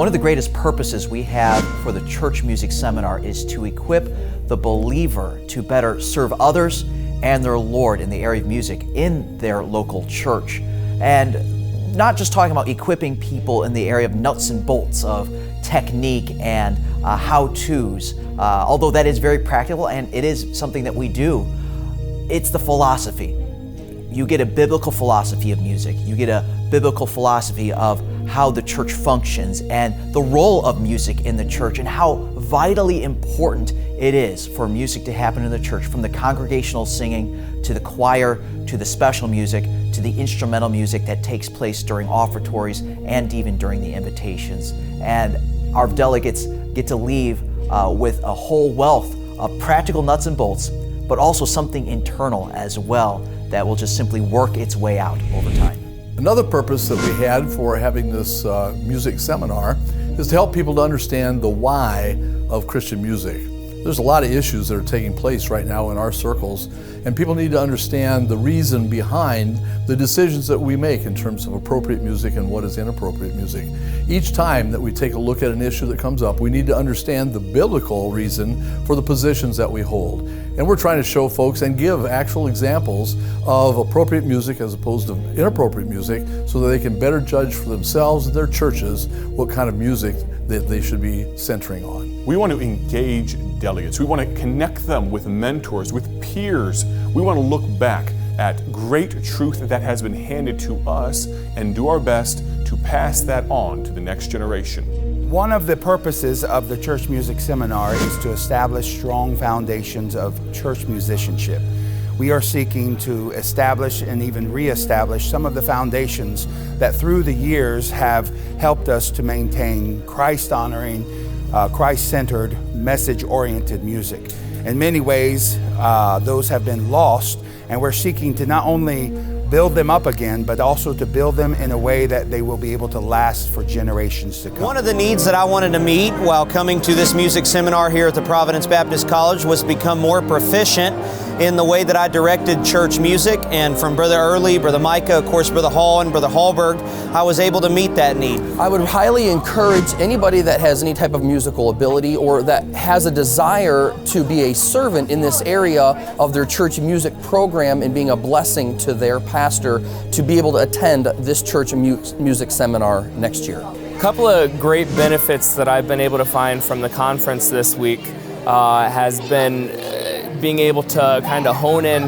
One of the greatest purposes we have for the Church Music Seminar is to equip the believer to better serve others and their Lord in the area of music in their local church. And not just talking about equipping people in the area of nuts and bolts of technique and how-tos, although that is very practical and it is something that we do. It's the philosophy. You get a biblical philosophy of music. You get a biblical philosophy of how the church functions and the role of music in the church and how vitally important it is for music to happen in the church, from the congregational singing to the choir to the special music to the instrumental music that takes place during offertories and even during the invitations. And our delegates get to leave with a whole wealth of practical nuts and bolts, but also something internal as well that will just simply work its way out over time. Another purpose that we had for having this music seminar is to help people to understand the why of Christian music. There's a lot of issues that are taking place right now in our circles, and people need to understand the reason behind the decisions that we make in terms of appropriate music and what is inappropriate music. Each time that we take a look at an issue that comes up, we need to understand the biblical reason for the positions that we hold. And we're trying to show folks and give actual examples of appropriate music as opposed to inappropriate music so that they can better judge for themselves and their churches what kind of music that they should be centering on. We want to engage delegates. We want to connect them with mentors, with peers. We want to look back at great truth that has been handed to us and do our best to pass that on to the next generation. One of the purposes of the Church Music Seminar is to establish strong foundations of church musicianship. We are seeking to establish and even reestablish some of the foundations that through the years have helped us to maintain Christ-honoring, Christ-centered, message-oriented music. In many ways, those have been lost, and we're seeking to not only build them up again, but also to build them in a way that they will be able to last for generations to come. One of the needs that I wanted to meet while coming to this music seminar here at the Providence Baptist College was become more proficient in the way that I directed church music. And from Brother Early, Brother Micah, of course, Brother Hall, and Brother Hallberg, I was able to meet that need. I would highly encourage anybody that has any type of musical ability or that has a desire to be a servant in this area of their church music program and being a blessing to their pastor to be able to attend this church music seminar next year. A couple of great benefits that I've been able to find from the conference this week has been being able to kind of hone in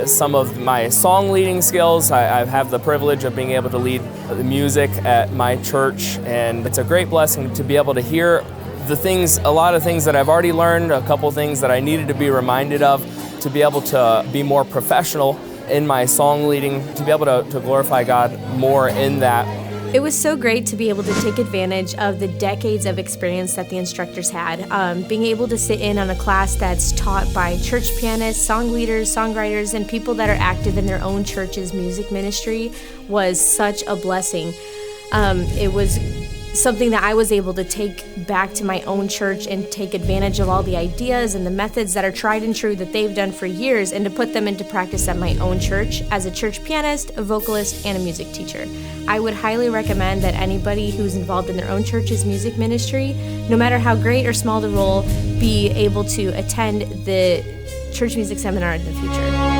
some of my song leading skills. I have the privilege of being able to lead the music at my church, and it's a great blessing to be able to hear a lot of things that I've already learned, a couple things that I needed to be reminded of, to be able to be more professional in my song leading, to be able to glorify God more in that. It was so great to be able to take advantage of the decades of experience that the instructors had. Being able to sit in on a class that's taught by church pianists, song leaders, songwriters, and people that are active in their own church's music ministry was such a blessing. It was something that I was able to take back to my own church and take advantage of all the ideas and the methods that are tried and true that they've done for years, and to put them into practice at my own church as a church pianist, a vocalist, and a music teacher. I would highly recommend that anybody who's involved in their own church's music ministry, no matter how great or small the role, be able to attend the Church Music Seminar in the future.